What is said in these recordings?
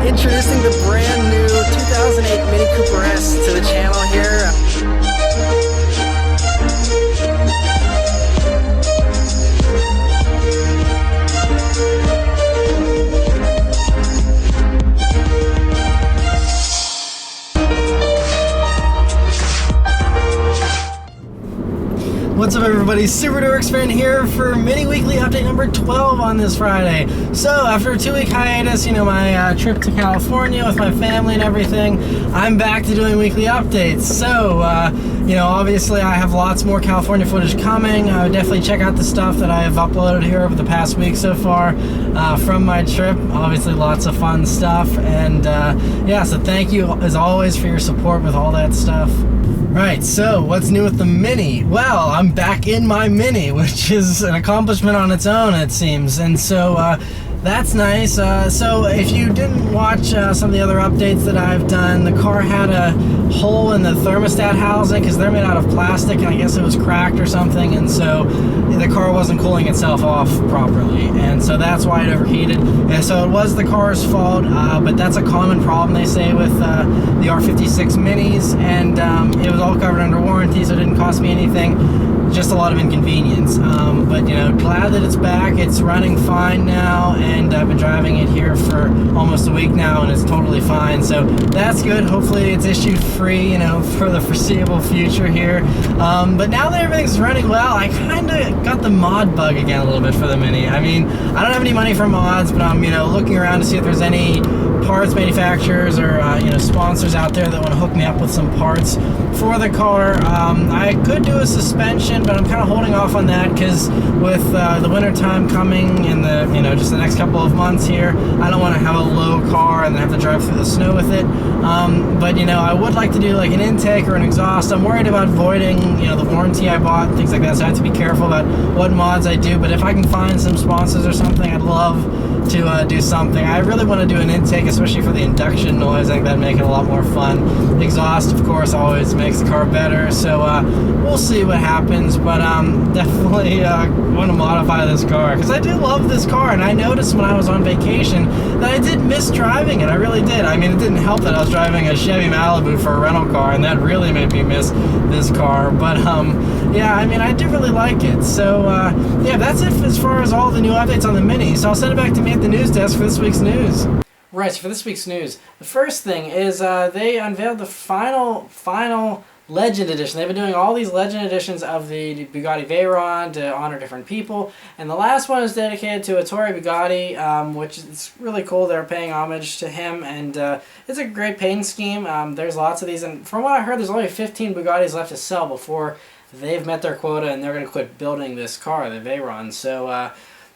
Introducing the brand new 2008 Mini Cooper S to the channel here. What's up everybody, Super Dorks fan here for Mini Weekly Update number 12 on this Friday. So after a 2-week hiatus, my trip to California with my family and everything, I'm back to doing weekly updates. So, obviously I have lots more California footage coming. I would definitely check out the stuff that I have uploaded here over the past week so far from my trip. Obviously lots of fun stuff, and so thank you as always for your support with all that stuff. Right, so what's new with the Mini? Well, I'm back in my Mini, which is an accomplishment on its own, it seems. And so that's nice. So if you didn't watch some of the other updates that I've done, the car had a hole in the thermostat housing because they're made out of plastic, and I guess it was cracked or something, and so the car wasn't cooling itself off properly, and so that's why it overheated. And so it was the car's fault, but that's a common problem, they say, with the R56 Minis, and it was all covered under warranty, so it didn't cost me anything, just a lot of inconvenience. But glad that it's back. It's running fine now, and I've been driving it here for almost a week now, and it's totally fine, so that's good. Hopefully it's issue free, for the foreseeable future here. But now that everything's running well, I kind of got the mod bug again a little bit for the Mini. I mean, I don't have any money for mods, but I'm looking around to see if there's any parts manufacturers or sponsors out there that want to hook me up with some parts for the car. I could do a suspension, but I'm kind of holding off on that because with the winter time coming in the just the next couple of months here, I don't want to have a low car and then have to drive through the snow with it. But I would like to do like an intake or an exhaust. I'm worried about voiding the warranty I bought and things like that, so I have to be careful about what mods I do. But if I can find some sponsors or something, I'd love to do something. I really want to do an intake, especially for the induction noise. I think that'd make it a lot more fun. Exhaust, of course, always makes the car better, so we'll see what happens, but definitely want to modify this car, because I do love this car, and I noticed when I was on vacation that I did miss driving it. I really did. I mean, it didn't help that I was driving a Chevy Malibu for a rental car, and that really made me miss this car, but I do really like it. So that's it as far as all the new updates on the Mini, so I'll send it back to me at the news desk for this week's news. Right, so for this week's news, the first thing is they unveiled the final Legend Edition. They've been doing all these Legend Editions of the Bugatti Veyron to honor different people, and the last one is dedicated to Ettore Bugatti, which is really cool. They're paying homage to him, and it's a great paint scheme. There's lots of these, and from what I heard, there's only 15 Bugattis left to sell before they've met their quota, and they're going to quit building this car, the Veyron. So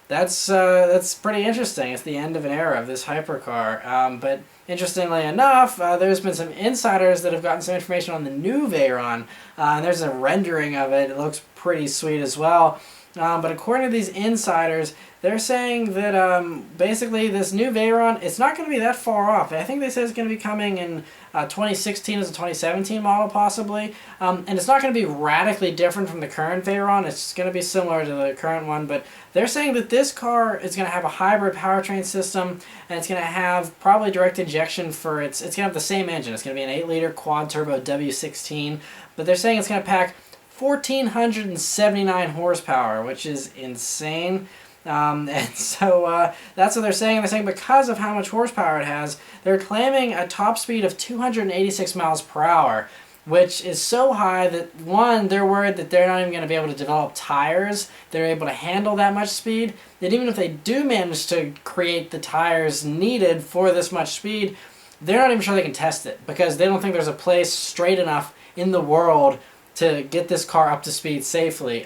that's pretty interesting. It's the end of an era of this hypercar. But interestingly enough, there's been some insiders that have gotten some information on the new Veyron, and there's a rendering of it. It looks pretty sweet as well. But according to these insiders, they're saying that basically this new Veyron, it's not going to be that far off. I think they said it's going to be coming in 2016 as a 2017 model possibly. And it's not going to be radically different from the current Veyron. It's going to be similar to the current one. But they're saying that this car is going to have a hybrid powertrain system, and it's going to have probably direct injection for it's going to have the same engine. It's going to be an 8-liter quad-turbo W16. But they're saying it's going to pack 1,479 horsepower, which is insane. And so that's what they're saying. They're saying because of how much horsepower it has, they're claiming a top speed of 286 miles per hour, which is so high that, one, they're worried that they're not even going to be able to develop tires that are able to handle that much speed. That even if they do manage to create the tires needed for this much speed, they're not even sure they can test it, because they don't think there's a place straight enough in the world to get this car up to speed safely.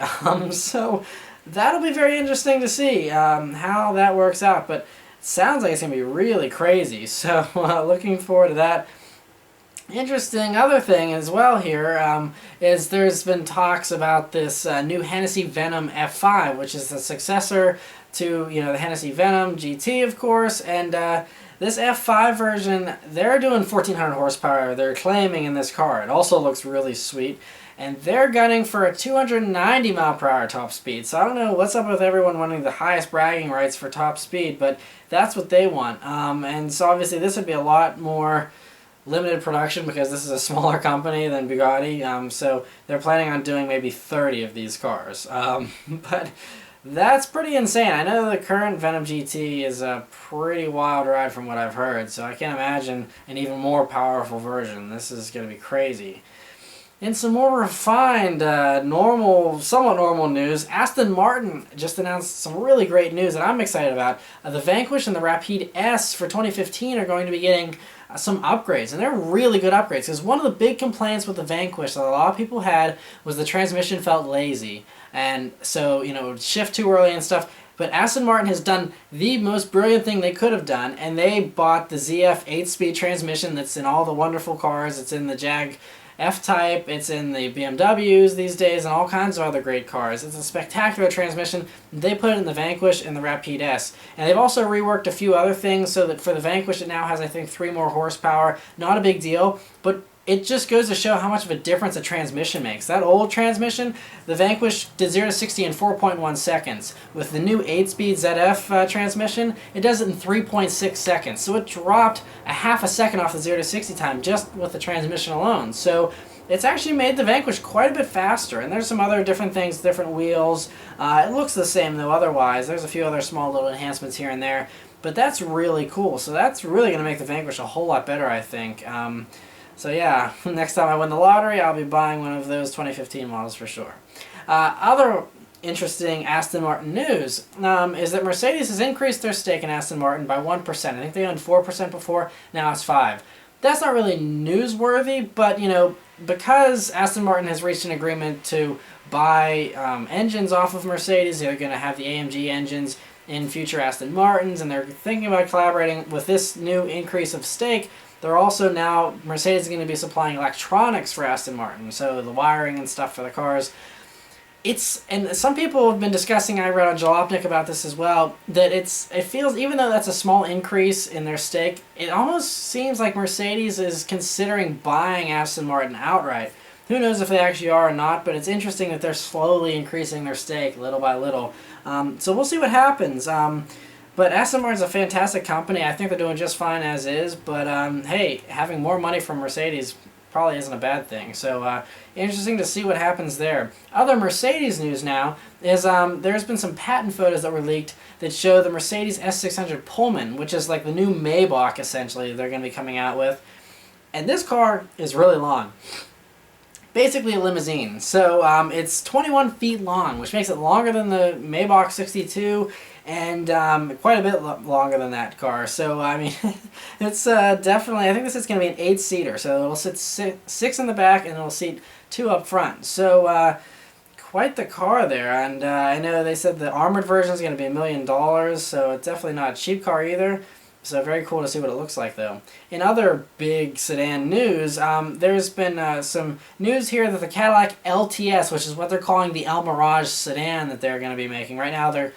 So that'll be very interesting to see how that works out, but it sounds like it's going to be really crazy, so looking forward to that. Interesting other thing as well here is there's been talks about this new Hennessey Venom F5, which is the successor to the Hennessey Venom GT, of course, and this F5 version, they're doing 1,400 horsepower, they're claiming, in this car. It also looks really sweet. and they're gunning for a 290 mile per hour top speed. So I don't know what's up with everyone wanting the highest bragging rights for top speed, but that's what they want. And so obviously this would be a lot more limited production because this is a smaller company than Bugatti. So they're planning on doing maybe 30 of these cars. But that's pretty insane. I know the current Venom GT is a pretty wild ride from what I've heard, so I can't imagine an even more powerful version. This is going to be crazy. In some more refined, somewhat normal news, Aston Martin just announced some really great news that I'm excited about. The Vanquish and the Rapide S for 2015 are going to be getting some upgrades, and they're really good upgrades, because one of the big complaints with the Vanquish that a lot of people had was the transmission felt lazy, and so, you know, it would shift too early and stuff. But Aston Martin has done the most brilliant thing they could have done, and they bought the ZF 8-speed transmission that's in all the wonderful cars. It's in the Jag F-Type, it's in the BMWs these days, and all kinds of other great cars. It's a spectacular transmission. They put it in the Vanquish and the Rapide S. And they've also reworked a few other things so that for the Vanquish it now has, I think, 3 more horsepower. Not a big deal, but it just goes to show how much of a difference a transmission makes. That old transmission, the Vanquish did 0 to 60 in 4.1 seconds. With the new 8-speed ZF transmission, it does it in 3.6 seconds. So it dropped a half a second off the 0 to 60 time just with the transmission alone. So it's actually made the Vanquish quite a bit faster. And there's some other different things, different wheels. It looks the same though otherwise. There's a few other small little enhancements here and there. But that's really cool. So that's really going to make the Vanquish a whole lot better, I think. So yeah, next time I win the lottery, I'll be buying one of those 2015 models for sure. Other interesting Aston Martin news is that Mercedes has increased their stake in Aston Martin by 1%. I think they owned 4% before, now it's 5%. That's not really newsworthy, but you know, because Aston Martin has reached an agreement to buy engines off of Mercedes, they're going to have the AMG engines in future Aston Martins, and they're thinking about collaborating with this new increase of stake. They're also now, Mercedes is going to be supplying electronics for Aston Martin, so the wiring and stuff for the cars. And some people have been discussing, I read on Jalopnik about this as well, that it feels, even though that's a small increase in their stake, it almost seems like Mercedes is considering buying Aston Martin outright. Who knows if they actually are or not, but it's interesting that they're slowly increasing their stake little by little. So we'll see what happens. But Aston Martin's a fantastic company. I think they're doing just fine as is. But hey, having more money from Mercedes probably isn't a bad thing. So interesting to see what happens there. Other Mercedes news now is there's been some patent photos that were leaked that show the Mercedes S600 Pullman, which is like the new Maybach essentially they're going to be coming out with. And this car is really long. Basically a limousine. So it's 21 feet long, which makes it longer than the Maybach 62 and quite a bit longer than that car. So, I mean, it's definitely, I think this is going to be an 8-seater. So it'll sit 6 in the back and it'll seat 2 up front. So quite the car there. And I know they said the armored version is going to be $1 million, so it's definitely not a cheap car either. So very cool to see what it looks like though. In other big sedan news, there's been some news here that the Cadillac LTS, which is what they're calling the El Mirage sedan that they're going to be making. Right now they're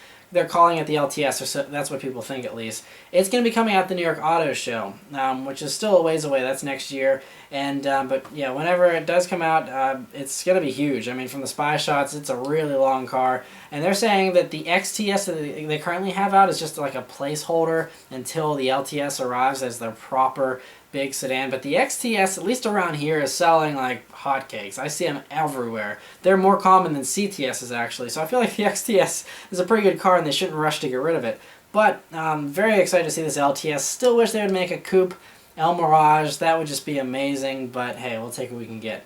calling it the LTS, or so that's what people think at least. It's going to be coming out the New York Auto Show, which is still a ways away. That's next year. And but yeah, whenever it does come out, it's going to be huge. I mean, from the spy shots, it's a really long car. And they're saying that the XTS that they currently have out is just like a placeholder until the LTS arrives as their proper big sedan. But the XTS, at least around here, is selling like hotcakes. I see them everywhere. They're more common than CTSs actually. So I feel like the XTS is a pretty good car and they shouldn't rush to get rid of it. But very excited to see this LTS. Still wish they would make a coupe El Mirage. That would just be amazing. But hey, we'll take what we can get.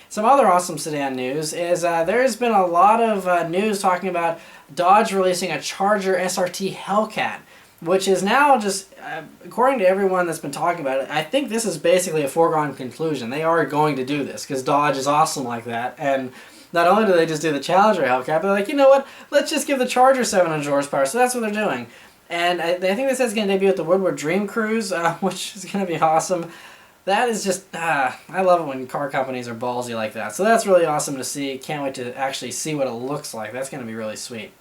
Some other awesome sedan news is there's been a lot of news talking about Dodge releasing a Charger SRT Hellcat, which is now just, according to everyone that's been talking about it, I think this is basically a foregone conclusion. They are going to do this because Dodge is awesome like that. And not only do they just do the Challenger Hellcat, but they're like, you know what, let's just give the Charger 700 horsepower. So that's what they're doing. And I think this is going to debut at the Woodward Dream Cruise, which is going to be awesome. That is just, I love it when car companies are ballsy like that. So that's really awesome to see. Can't wait to actually see what it looks like. That's going to be really sweet.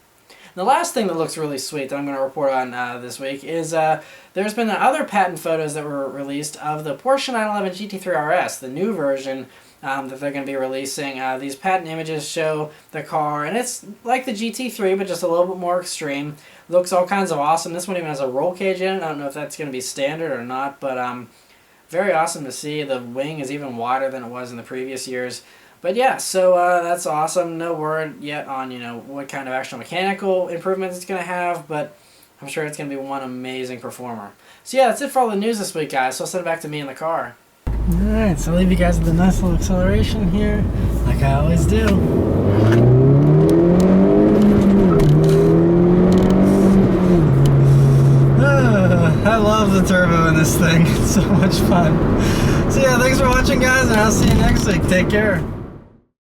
The last thing that looks really sweet that I'm going to report on this week is there's been other patent photos that were released of the Porsche 911 GT3 RS, the new version that they're going to be releasing. These patent images show the car, and it's like the GT3, but just a little bit more extreme. Looks all kinds of awesome. This one even has a roll cage in it. I don't know if that's going to be standard or not, but very awesome to see. The wing is even wider than it was in the previous years. But yeah, so that's awesome. No word yet on, you know, what kind of actual mechanical improvements it's going to have, but I'm sure it's going to be one amazing performer. So yeah, that's it for all the news this week, guys. So I'll send it back to me in the car. Alright, so I'll leave you guys with a nice little acceleration here, like I always do. I love the turbo in this thing. It's so much fun. So yeah, thanks for watching, guys, and I'll see you next week. Take care.